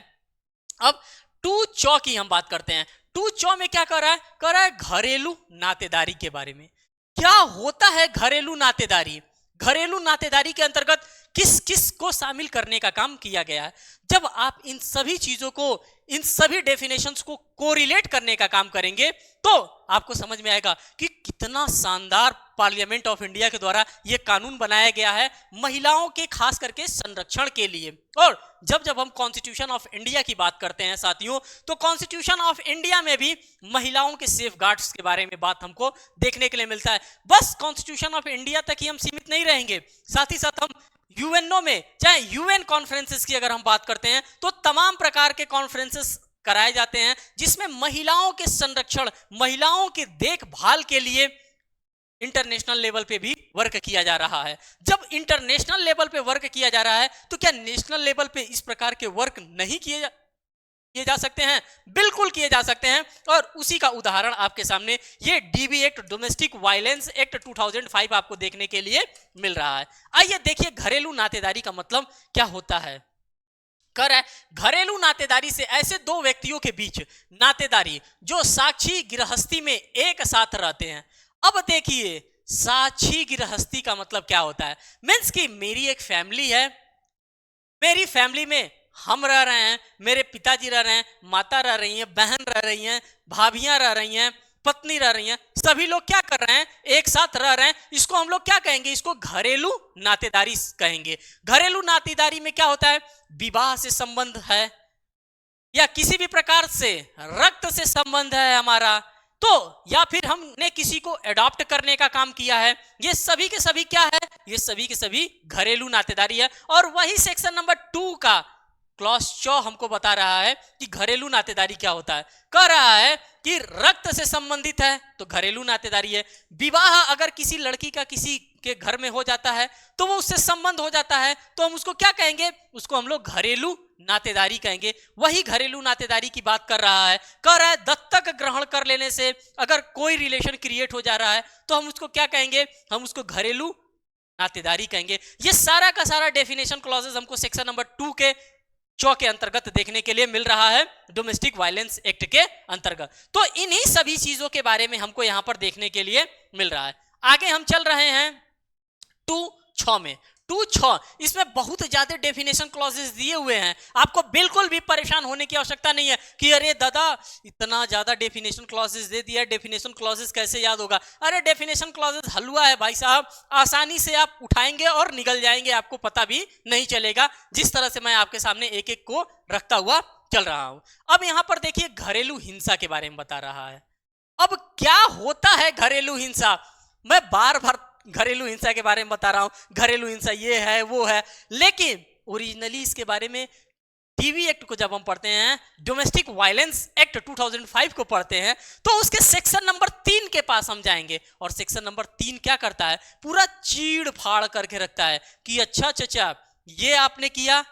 अब 2 चौ की हम बात करते हैं। 2 चौ में क्या कर रहा है घरेलू नातेदारी के बारे में। क्या होता है घरेलू नातेदारी? घरेलू नातेदारी के अंतर्गत किस किस को शामिल करने का काम किया गया है। जब आप इन सभी चीजों को, इन सभी डेफिनेशंस को कोरिलेट करने का काम करेंगे तो आपको समझ में आएगा कि कितना शानदार पार्लियामेंट ऑफ इंडिया के द्वारा यह कानून बनाया गया है महिलाओं के खास करके संरक्षण के लिए। और जब जब हम कॉन्स्टिट्यूशन ऑफ इंडिया की बात करते हैं साथियों, तो कॉन्स्टिट्यूशन ऑफ इंडिया में भी महिलाओं के सेफ गार्ड्स के बारे में बात हमको देखने के लिए मिलता है। बस कॉन्स्टिट्यूशन ऑफ इंडिया तक ही हम सीमित नहीं रहेंगे, साथ ही साथ हम यूएनओ में, चाहे यूएन कॉन्फ्रेंसेस की अगर हम बात करते हैं तो तमाम प्रकार के कॉन्फ्रेंसेस कराए जाते हैं जिसमें महिलाओं के संरक्षण, महिलाओं की देखभाल के लिए इंटरनेशनल लेवल पे भी वर्क किया जा रहा है। जब इंटरनेशनल लेवल पे वर्क किया जा रहा है तो क्या नेशनल लेवल पे इस प्रकार के वर्क नहीं किए जा सकते हैं? बिल्कुल किए जा सकते हैं। और उसी का उदाहरण आपके सामने ये dB act, domestic violence act 2005 आपको देखने के लिए मिल रहा है। आइए देखिए घरेलू नातेदारी का मतलब क्या होता है। कर है घरेलू नातेदारी से ऐसे दो व्यक्तियों के बीच नातेदारी जो साक्षी गृहस्थी में एक साथ रहते हैं। अब देखिए साक्षी गृहस्थी का मतलब क्या होता है। मीन्स कि मेरी एक फैमिली है, मेरी फैमिली में हम रह रहे हैं, मेरे पिताजी रह रहे हैं, माता रह रही हैं, बहन रह रही हैं, भाभियां रह रही हैं, पत्नी रह रही हैं, सभी लोग क्या कर रहे हैं, एक साथ रह रहे हैं। इसको हम लोग क्या कहेंगे, इसको घरेलू नातेदारी कहेंगे। घरेलू नातेदारी में क्या होता है, विवाह से संबंध है या किसी भी प्रकार से रक्त से संबंध है हमारा, तो या फिर हमने किसी को अडॉप्ट करने का काम किया है, ये सभी के सभी क्या है, ये सभी के सभी घरेलू नातेदारी है। और वही सेक्शन नंबर 2 का क्लॉज 4 हमको बता रहा है कि घरेलू नातेदारी क्या होता है। कह रहा है कि रक्त से संबंधित है तो घरेलू नातेदारी है। विवाह अगर किसी लड़की का किसी के घर में हो जाता है तो वो उससे संबंध हो जाता है, तो हम उसको क्या कहेंगे, उसको हम लोग घरेलू नातेदारी कहेंगे। वही घरेलू नातेदारी की बात कर रहा है। कह रहा है दत्तक ग्रहण कर लेने से अगर कोई रिलेशन क्रिएट हो जा रहा है तो हम उसको क्या कहेंगे, हम उसको घरेलू नातेदारी कहेंगे। ये सारा का सारा डेफिनेशन क्लॉजेस हमको सेक्शन नंबर 2 के 4 के अंतर्गत देखने के लिए मिल रहा है, डोमेस्टिक वायलेंस एक्ट के अंतर्गत। तो इन्हीं सभी चीजों के बारे में हमको यहां पर देखने के लिए मिल रहा है। आगे हम चल रहे हैं 2.6 में। 2.6 इसमें बहुत ज्यादा डेफिनेशन क्लॉजेस दिए हुए हैं। आपको बिल्कुल भी परेशान होने की आवश्यकता नहीं है कि अरे दादा इतना ज्यादा डेफिनेशन क्लॉजेस दे दिया, डेफिनेशन क्लॉजेस कैसे याद होगा। अरे डेफिनेशन क्लॉजेस हलवा है भाई साहब, आसानी से आप उठाएंगे और निकल जाएंगे, आपको पता भी नहीं चलेगा, जिस तरह से मैं आपके सामने एक एक को रखता हुआ चल रहा हूं। अब यहां पर देखिए घरेलू हिंसा के बारे में बता रहा है। अब क्या होता है घरेलू हिंसा, मैं बार बार घरेलू हिंसा के बारे में बता रहा हूं, घरेलू हिंसा ये है वो है, लेकिन ओरिजिनली इसके बारे में डीवी एक्ट को जब हम पढ़ते हैं, डोमेस्टिक वायलेंस एक्ट 2005 को पढ़ते हैं, तो उसके सेक्शन नंबर 3 के पास हम जाएंगे। और सेक्शन नंबर 3 क्या करता है, पूरा चीड़ फाड़ करके रखता है कि अच्छा चचा ये आपने किया,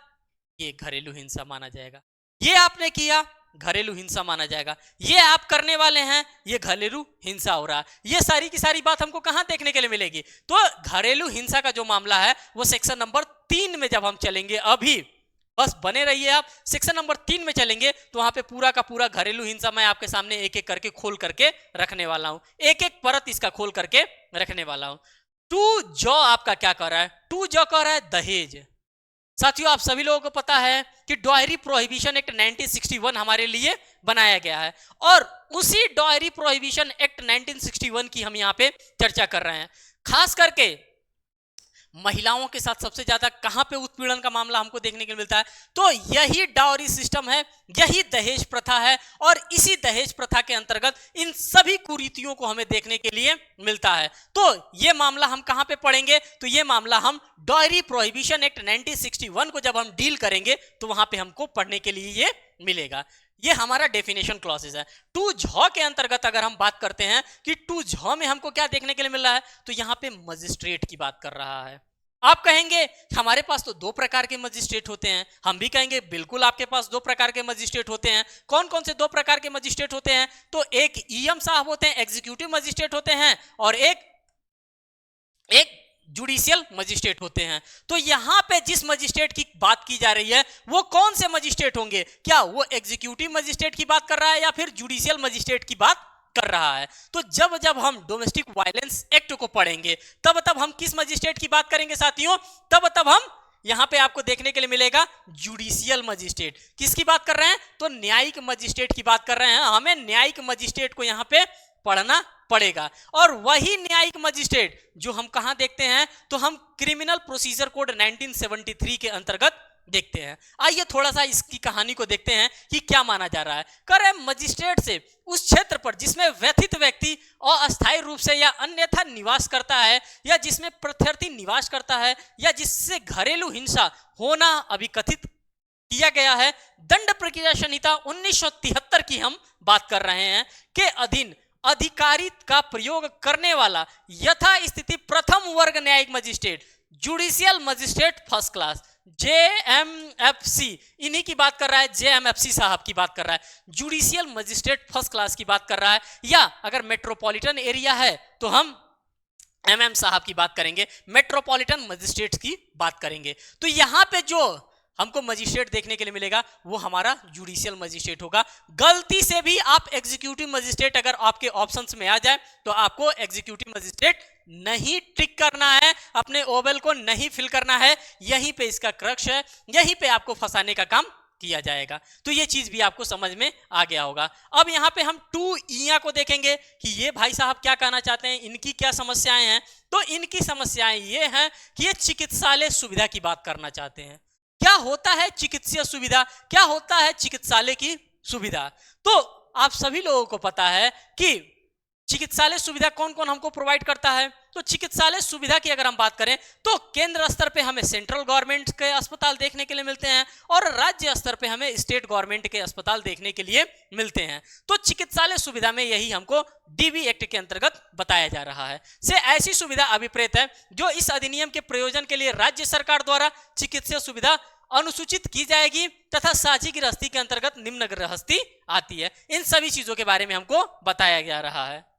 ये घरेलू हिंसा माना जाएगा, ये आपने किया घरेलू हिंसा माना जाएगा, ये आप करने वाले हैं ये घरेलू हिंसा हो रहा है। ये सारी की सारी बात हमको कहां देखने के लिए मिलेगी, तो घरेलू हिंसा का जो मामला है वो सेक्शन नंबर 3 में जब हम चलेंगे, अभी बस बने रहिए आप, सेक्शन नंबर 3 में चलेंगे तो वहां पे पूरा का पूरा घरेलू हिंसा मैं आपके सामने एक एक करके खोल करके रखने वाला हूं, एक एक परत इसका खोल करके रखने वाला हूं। 2 आपका क्या कर रहा है, 2 कह रहा है दहेज। साथियों आप सभी लोगों को पता है कि डॉयरी प्रोहिबिशन एक्ट 1961 हमारे लिए बनाया गया है, और उसी डॉयरी प्रोहिबिशन एक्ट 1961 की हम यहां पे चर्चा कर रहे हैं। खास करके महिलाओं के साथ सबसे ज्यादा कहां पे उत्पीड़न का मामला हमको देखने को मिलता है, तो यही डाउरी सिस्टम है, यही दहेज प्रथा है, और इसी दहेज प्रथा के अंतर्गत इन सभी कुरीतियों को हमें देखने के लिए मिलता है। तो ये मामला हम कहां पे पढ़ेंगे, तो ये मामला हम डॉयरी प्रोहिबिशन एक्ट 1961 को जब हम डील करेंगे तो वहां पे हमको पढ़ने के लिए ये मिलेगा। ये हमारा डेफिनेशन क्लॉसेस है। 2 के अंतर्गत अगर हम बात करते हैं कि 2 में हमको क्या देखने के लिए मिल रहा है, तो यहां पे मजिस्ट्रेट की बात कर रहा है। आप कहेंगे हमारे पास तो 2 प्रकार के मजिस्ट्रेट होते हैं, हम भी कहेंगे बिल्कुल आपके पास 2 प्रकार के मजिस्ट्रेट होते हैं। कौन कौन से 2 प्रकार के मजिस्ट्रेट होते हैं, तो एक ईएम साहब होते हैं, एग्जीक्यूटिव मजिस्ट्रेट होते हैं, और एक जुडिशियल मजिस्ट्रेट होते हैं। तो यहां पे जिस मजिस्ट्रेट की बात की जा रही है वो कौन से मजिस्ट्रेट होंगे, क्या वो एग्जीक्यूटिव मजिस्ट्रेट की बात कर रहा है या फिर जुडिशियल मजिस्ट्रेट की बात कर रहा है। तो जब जब हम डोमेस्टिक वायलेंस एक्ट को पढ़ेंगे तब हम किस मजिस्ट्रेट की बात करेंगे साथियों, तब हम यहां पे आपको देखने के लिए मिलेगा जुडिशियल मजिस्ट्रेट। किसकी बात कर रहे हैं? तो न्यायिक मजिस्ट्रेट की बात कर रहे हैं। हमें न्यायिक मजिस्ट्रेट को यहां पे पढ़ना पड़ेगा। और वही न्यायिक मजिस्ट्रेट जो हम कहां देखते हैं? तो हम क्रिमिनल प्रोसीजर कोड 1973 के अंतर्गत देखते हैं। आइए थोड़ा सा इसकी कहानी को देखते हैं कि क्या माना जा रहा है। कर रहे मजिस्ट्रेट से उस क्षेत्र पर जिसमें व्यथित व्यक्ति अस्थायी रूप से या अन्यथा निवास करता है, या जिसमें प्रत्यर्थी निवास करता है, या जिससे घरेलू हिंसा होना अभिकथित किया गया है, दंड प्रक्रिया संहिता 1973 की हम बात कर रहे हैं, के अधीन अधिकारी का प्रयोग करने वाला यथा स्थिति प्रथम वर्ग न्यायिक magistrate, judicial magistrate first class, JMFC, इन्हीं की बात कर रहा है। JMFC साहब की बात कर रहा है, जुडिशियल मजिस्ट्रेट फर्स्ट क्लास की बात कर रहा है। या अगर मेट्रोपॉलिटन एरिया है तो हम MM साहब की बात करेंगे, मेट्रोपॉलिटन मजिस्ट्रेट की बात करेंगे। तो यहां पे जो हमको मजिस्ट्रेट देखने के लिए मिलेगा वो हमारा जुडिशियल मजिस्ट्रेट होगा। गलती से भी आप एग्जीक्यूटिव मजिस्ट्रेट अगर आपके ऑप्शंस में आ जाए तो आपको एग्जीक्यूटिव मजिस्ट्रेट नहीं टिक करना है, अपने ओवल को नहीं फिल करना है। यहीं पे इसका क्रक्स है, यहीं पे आपको फंसाने का काम किया जाएगा। तो ये चीज भी आपको समझ में आ गया होगा। अब यहाँ पे हम 2E को देखेंगे कि ये भाई साहब क्या कहना चाहते हैं, इनकी क्या समस्याएं हैं। तो इनकी समस्याएं ये हैं कि ये चिकित्सालय सुविधा की बात करना चाहते हैं। क्या होता है चिकित्सीय सुविधा, क्या होता है चिकित्सालय की सुविधा? तो आप सभी लोगों को पता है कि चिकित्सालय सुविधा कौन कौन हमको प्रोवाइड करता है। तो चिकित्सालय सुविधा की अगर हम बात करें तो केंद्र स्तर पे हमें सेंट्रल गवर्नमेंट के अस्पताल देखने के लिए मिलते हैं, और राज्य स्तर पे हमें स्टेट गवर्नमेंट के अस्पताल देखने के लिए मिलते हैं। तो चिकित्सालय सुविधा में यही हमको DB एक्ट के अंतर्गत बताया जा रहा है। से ऐसी सुविधा अभिप्रेत है जो इस अधिनियम के प्रयोजन के लिए राज्य सरकार द्वारा चिकित्सीय सुविधा अनुसूचित की जाएगी, तथा साझी गृहस्थी के अंतर्गत निम्न गृहस्थी आती है। इन सभी चीजों के बारे में हमको बताया जा रहा है।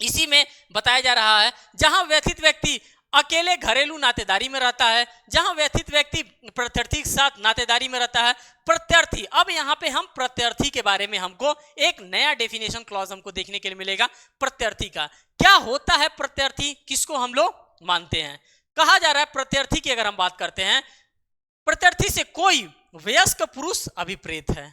इसी में बताया जा रहा है जहां व्यथित व्यक्ति अकेले घरेलू नातेदारी में रहता है, जहां व्यथित व्यक्ति प्रत्यर्थी के साथ नातेदारी में रहता है। प्रत्यर्थी, अब यहां पे हम प्रत्यर्थी के बारे में हमको एक नया डेफिनेशन क्लॉज हमको देखने के लिए मिलेगा। प्रत्यर्थी का क्या होता है? प्रत्यर्थी किसको हम लोग मानते हैं? कहा जा रहा है प्रत्यर्थी की अगर हम बात करते हैं, प्रत्यर्थी से कोई वयस्क पुरुष अभिप्रेत है।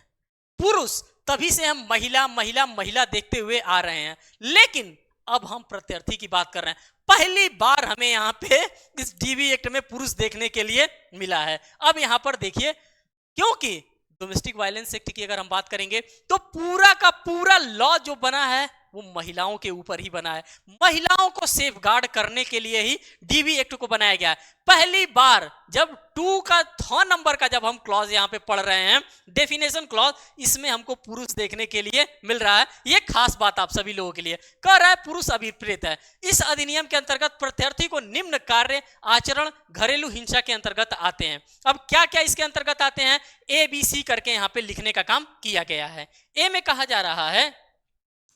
पुरुष तभी से हम महिला महिला महिला देखते हुए आ रहे हैं, लेकिन अब हम प्रत्यर्थी की बात कर रहे हैं। पहली बार हमें यहां पे इस DB एक्ट में पुरुष देखने के लिए मिला है। अब यहां पर देखिए, क्योंकि डोमेस्टिक वायलेंस एक्ट की अगर हम बात करेंगे तो पूरा का पूरा लॉ जो बना है वो महिलाओं के ऊपर ही बना है। महिलाओं को सेफगार्ड करने के लिए ही DB एक्ट को बनाया गया है। पहली बार जब 2 का 3 नंबर का जब हम क्लॉज यहां पे पढ़ रहे हैं, डेफिनेशन क्लॉज, इसमें हमको पुरुष देखने के लिए मिल रहा है। ये खास बात आप सभी लोगों के लिए कह रहा है, पुरुष अभिप्रेत है। इस अधिनियम के अंतर्गत प्रत्यर्थी को निम्न कार्य आचरण घरेलू हिंसा के अंतर्गत आते हैं। अब क्या क्या इसके अंतर्गत आते हैं, ABC करके यहां पे लिखने का काम किया गया है। ए में कहा जा रहा है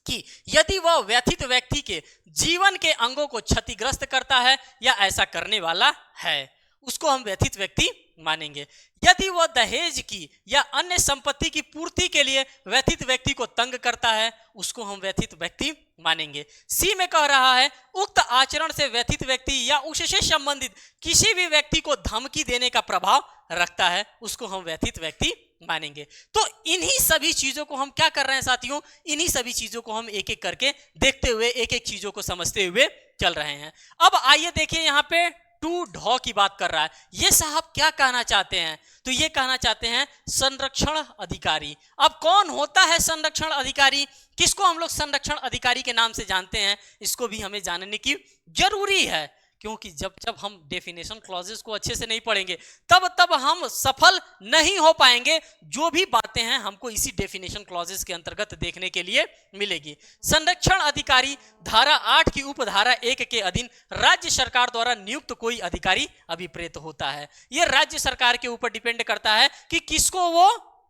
कि यदि वह व्यथित व्यक्ति के जीवन के अंगों को क्षतिग्रस्त करता है या ऐसा करने वाला है, उसको हम व्यथित व्यक्ति मानेंगे। यदि वह दहेज की या अन्य संपत्ति की पूर्ति के लिए व्यथित व्यक्ति को तंग करता है, उसको हम व्यथित व्यक्ति मानेंगे। सी में कह रहा है उक्त आचरण से व्यथित व्यक्ति या उससे संबंधित किसी भी व्यक्ति को धमकी देने का प्रभाव रखता है, उसको हम व्यथित व्यक्ति मानेंगे। तो इन्हीं सभी चीजों को हम क्या कर रहे हैं साथियों, इन्हीं सभी चीजों को हम एक एक करके देखते हुए, एक एक चीजों को समझते हुए चल रहे हैं। अब आइए देखिए, यहाँ पे 2 ढ की बात कर रहा है। ये साहब क्या कहना चाहते हैं? तो ये कहना चाहते हैं संरक्षण अधिकारी। अब कौन होता है संरक्षण अधिकारी? किसको हम लोग संरक्षण अधिकारी के नाम से जानते हैं, इसको भी हमें जानने की जरूरी है, क्योंकि जब जब हम डेफिनेशन क्लॉजेस को अच्छे से नहीं पढ़ेंगे तब हम सफल नहीं हो पाएंगे। जो भी बातें हैं हमको इसी डेफिनेशन क्लॉजेस के अंतर्गत देखने के लिए मिलेगी। संरक्षण अधिकारी धारा 8 की उपधारा 1 के अधीन राज्य सरकार द्वारा नियुक्त कोई अधिकारी अभिप्रेत होता है। यह राज्य सरकार के ऊपर डिपेंड करता है कि किसको वो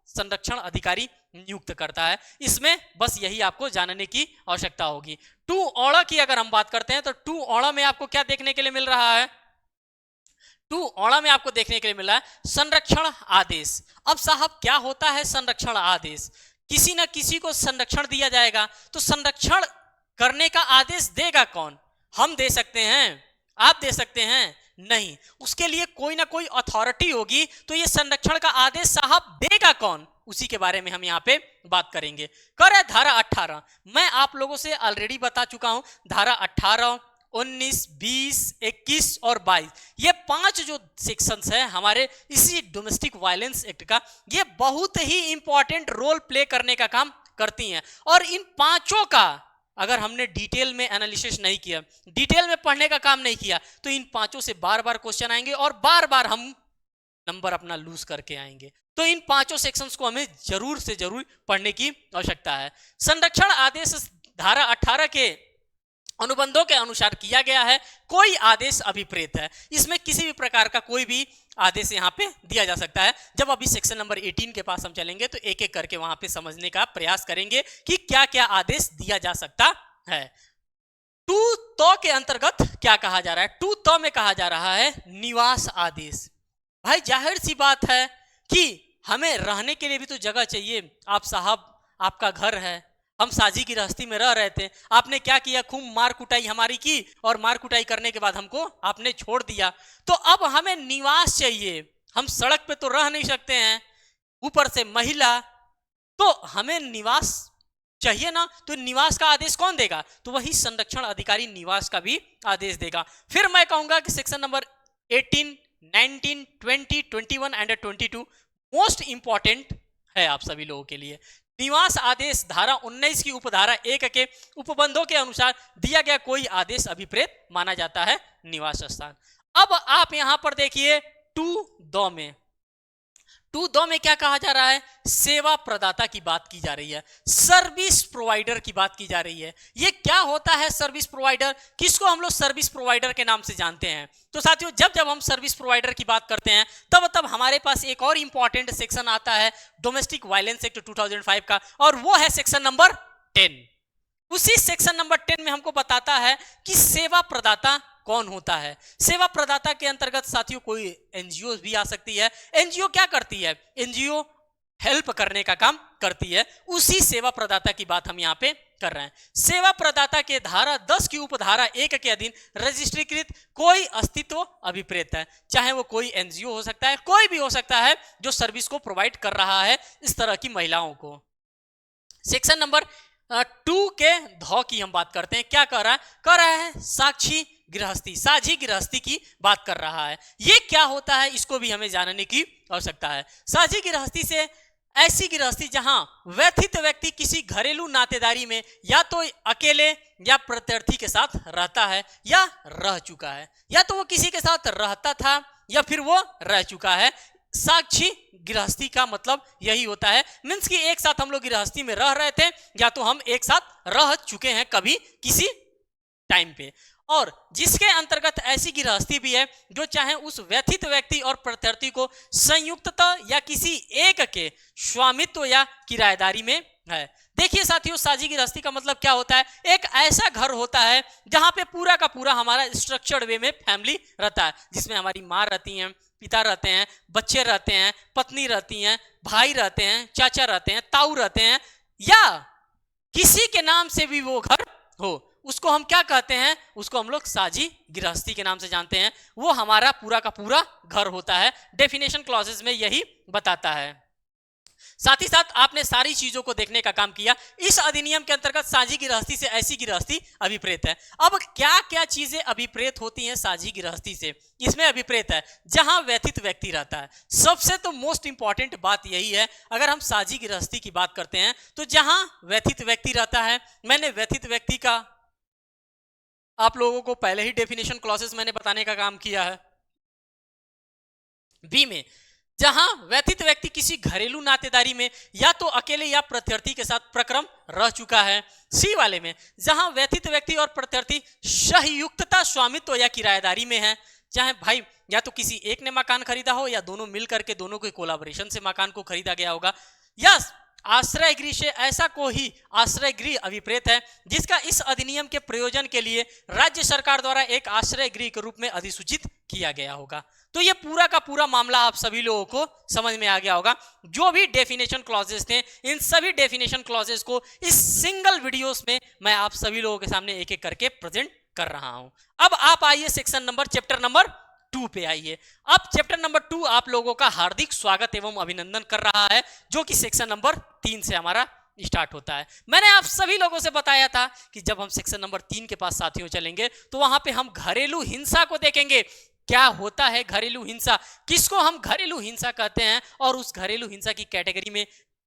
संरक्षण अधिकारी नियुक्त करता है। इसमें बस यही आपको जानने की आवश्यकता होगी। 2 ऑड़ा की अगर हम बात करते हैं तो 2 ऑड़ा में आपको क्या देखने के लिए मिल रहा है? 2 ऑड़ा में आपको देखने के लिए मिला है संरक्षण आदेश। अब साहब क्या होता है संरक्षण आदेश? किसी न किसी को संरक्षण दिया जाएगा, तो संरक्षण करने का आदेश देगा कौन? हम दे सकते हैं, आप दे सकते हैं? नहीं, उसके लिए कोई ना कोई अथॉरिटी होगी। तो ये संरक्षण का आदेश साहब देगा कौन, उसी के बारे में हम यहाँ पे बात करेंगे। कर है धारा 18। मैं आप लोगों से ऑलरेडी बता चुका हूं, धारा 18, 19, 20, 21 और 22, ये 5 जो सेक्शंस है हमारे इसी डोमेस्टिक वायलेंस एक्ट का, ये बहुत ही इंपॉर्टेंट रोल प्ले करने का काम करती हैं। और इन पांचों का अगर हमने डिटेल में एनालिसिस नहीं किया, डिटेल में पढ़ने का काम नहीं किया, तो इन पांचों से बार बार क्वेश्चन आएंगे और बार बार हम नंबर अपना लूज करके आएंगे। तो इन पांचों सेक्शंस को हमें जरूर से जरूर पढ़ने की आवश्यकता है। संरक्षण आदेश धारा 18 के अनुबंधों के अनुसार किया गया है। कोई आदेश अभिप्रेत है, इसमें किसी भी प्रकार का कोई भी आदेश यहाँ पे दिया जा सकता है। जब अभी सेक्शन नंबर 18 के पास हम चलेंगे तो एक एक करके वहां पे समझने का प्रयास करेंगे कि क्या क्या आदेश दिया जा सकता है। टू तो के अंतर्गत क्या कहा जा रहा है? टू तो में कहा जा रहा है निवास आदेश। भाई जाहिर सी बात है कि हमें रहने के लिए भी तो जगह चाहिए। आप साहब, आपका घर है, हम साझी की गृहस्थी में रह रहे थे, आपने क्या किया, खूब मार कुटाई हमारी की, और मार कुटाई करने के बाद हमको आपने छोड़ दिया। तो अब हमें निवास चाहिए, हम सड़क पे तो रह नहीं सकते हैं, ऊपर से महिला, तो हमें निवास चाहिए ना। तो निवास का आदेश कौन देगा? तो वही संरक्षण अधिकारी निवास का भी आदेश देगा। फिर मैं कहूंगा कि section number 18, 19, 20, 21 and 22 most important है आप सभी लोगों के लिए। निवास आदेश धारा 19 की उपधारा 1 के उपबंधों के अनुसार दिया गया कोई आदेश अभिप्रेत माना जाता है निवास स्थान। अब आप यहां पर देखिए टू दो में क्या कहा जा रहा है? सेवा प्रदाता की बात की जा रही है, सर्विस प्रोवाइडर की बात की जा रही है। ये क्या होता है सर्विस प्रोवाइडर? किसको हम लोग सर्विस प्रोवाइडर के नाम से जानते हैं? तो साथियों, जब हम सर्विस प्रोवाइडर की बात करते हैं तब हमारे पास एक और इंपॉर्टेंट सेक्शन आता है डोमेस्टिक वायलेंस एक्ट 2005 का, और वो है सेक्शन नंबर 10। उसी सेक्शन नंबर 10 में हमको बताता है कि सेवा प्रदाता कौन होता है। सेवा प्रदाता के अंतर्गत साथियों कोई एनजीओ भी आ सकती है। एनजीओ क्या करती है? एनजीओ हेल्प करने का काम करती है। उसी सेवा प्रदाता की बात हम यहाँ पे कर रहे हैं। सेवा प्रदाता के धारा 10 की उपधारा 1 के अधीन रजिस्ट्रीकृत कोई अस्तित्व अभिप्रेत है, चाहे वो कोई एनजीओ हो सकता है, कोई भी हो सकता है जो सर्विस को प्रोवाइड कर रहा है इस तरह की महिलाओं को। सेक्शन नंबर 2 के धौ की हम बात करते हैं। क्या कर रहा है? साक्षी गृहस्थी, साझी गृहस्थी की बात कर रहा है। ये क्या होता है, इसको भी हमें जानने की आवश्यकता है। साझी गृहस्थी से ऐसी गृहस्थी जहां व्यथित व्यक्ति किसी घरेलू नातेदारी में या तो अकेले या प्रत्यर्थी के साथ रहता है या रह चुका है, या तो वो किसी के साथ रहता था या फिर वो रह चुका है। साक्षी गृहस्थी का मतलब यही होता है, मीन्स कि एक साथ हम लोग गृहस्थी में रह रहे थे या तो हम एक साथ रह चुके हैं कभी किसी टाइम पे, और जिसके अंतर्गत ऐसी गृहस्थी भी है जो चाहे उस व्यथित व्यक्ति और प्रत्यर्थी को संयुक्तता या किसी एक के स्वामित्व या किराएदारी में है। देखिए साथियों, साझी गृहस्थी का मतलब क्या होता है? एक ऐसा घर होता है जहां पे पूरा का पूरा हमारा स्ट्रक्चर्ड वे में फैमिली रहता है, जिसमें हमारी माँ रहती हैं, पिता रहते हैं, बच्चे रहते हैं, पत्नी रहती हैं, भाई रहते हैं, चाचा रहते हैं, ताऊ रहते हैं, या किसी के नाम से भी वो घर हो, उसको हम क्या कहते हैं? उसको हम लोग साझी गृहस्थी के नाम से जानते हैं। वो हमारा पूरा का पूरा घर होता है। डेफिनेशन क्लॉजेस में यही बताता है। साथ ही साथ आपने सारी चीजों को देखने का काम किया। इस अधिनियम के अंतर्गत साझी गृहस्थी से ऐसी गृहस्थी अभिप्रेत है। अब क्या क्या चीजें अभिप्रेत होती हैं साझी गृहस्थी से? इसमें अभिप्रेत है जहां व्यथित व्यक्ति रहता है। सबसे तो मोस्ट इंपॉर्टेंट बात यही है, अगर हम साझी गृहस्थी की बात करते हैं तो जहां व्यथित व्यक्ति रहता है, मैंने व्यथित व्यक्ति का आप लोगों को पहले ही डेफिनेशन क्लॉसेस मैंने बताने का काम किया है। बी में जहां व्यथित व्यक्ति किसी घरेलू नातेदारी में या तो अकेले या प्रत्यर्थी के साथ प्रक्रम रह चुका है। सी वाले में जहां व्यथित व्यक्ति और प्रत्यर्थी सहयुक्तता स्वामित्व या किराएदारी में है, चाहे भाई या तो किसी एक ने मकान खरीदा हो या दोनों मिलकर के दोनों के कोलाबोरेशन से मकान को खरीदा गया होगा, या आश्रय गृह से ऐसा कोई आश्रय गृह अभिप्रेत है जिसका इस अधिनियम के प्रयोजन के लिए राज्य सरकार द्वारा एक आश्रय गृह के रूप में अधिसूचित किया गया होगा। तो ये पूरा का पूरा मामला आप सभी लोगों को समझ में आ गया होगा। जो भी डेफिनेशन क्लॉजेस थे, इन सभी डेफिनेशन क्लॉजेस को इस सिंगल वीडियोस में मैं आप सभी लोगों के सामने एक एक करके प्रेजेंट कर रहा हूं। अब आप आइए सेक्शन नंबर चैप्टर नंबर 2 पे आइए। अब चैप्टर नंबर 2 आप लोगों का हार्दिक स्वागत एवं अभिनंदन कर रहा है, जो कि सेक्शन नंबर 3 से हमारा स्टार्ट होता है। मैंने आप सभी लोगों से बताया था कि जब हम सेक्शन नंबर 3 के पास साथियों चलेंगे तो वहां पे हम घरेलू हिंसा को देखेंगे। क्या होता है घरेलू हिंसा, किसको हम घरेलू हिंसा कहते हैं, और उस घरेलू हिंसा की कैटेगरी में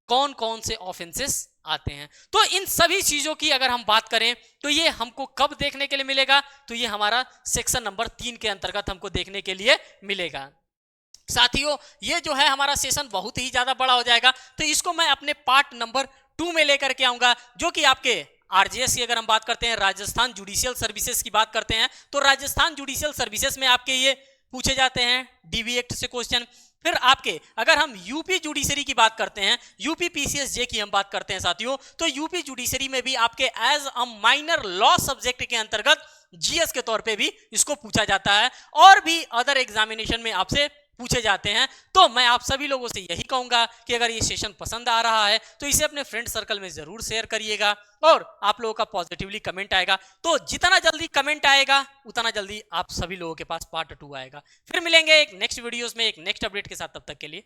कौन कौन से ऑफेंसेस आते हैं। तो इन सभी चीजों की अगर हम बात करें तो ये हमको कब देखने के लिए मिलेगा, तो ये हमारा सेक्शन नंबर 3 के अंतर्गत हमको देखने के लिए मिलेगा। साथियों ये जो है हमारा सेशन बहुत ही ज्यादा बड़ा हो जाएगा, तो इसको मैं अपने पार्ट नंबर 2 में लेकर के आऊंगा, जो कि आपके आरजेएस की अगर हम बात करते हैं, राजस्थान जुडिशियल सर्विसेज की बात करते हैं, तो राजस्थान जुडिशियल सर्विसेज में आपके ये पूछे जाते हैं डीवी एक्ट से क्वेश्चन। फिर आपके अगर हम यूपी जुडिशरी की बात करते हैं, यूपी पीसीएस जे की हम बात करते हैं साथियों, तो यूपी जुडिशरी में भी आपके as a minor law subject के अंतर्गत जीएस के तौर पे भी इसको पूछा जाता है, और भी अदर एग्जामिनेशन में आपसे पूछे जाते हैं। तो मैं आप सभी लोगों से यही कहूंगा कि अगर ये सेशन पसंद आ रहा है तो इसे अपने फ्रेंड सर्कल में जरूर शेयर करिएगा, और आप लोगों का पॉजिटिवली कमेंट आएगा, तो जितना जल्दी कमेंट आएगा उतना जल्दी आप सभी लोगों के पास पार्ट 2 आएगा। फिर मिलेंगे एक नेक्स्ट वीडियोस में एक नेक्स्ट अपडेट के साथ, तब तक के लिए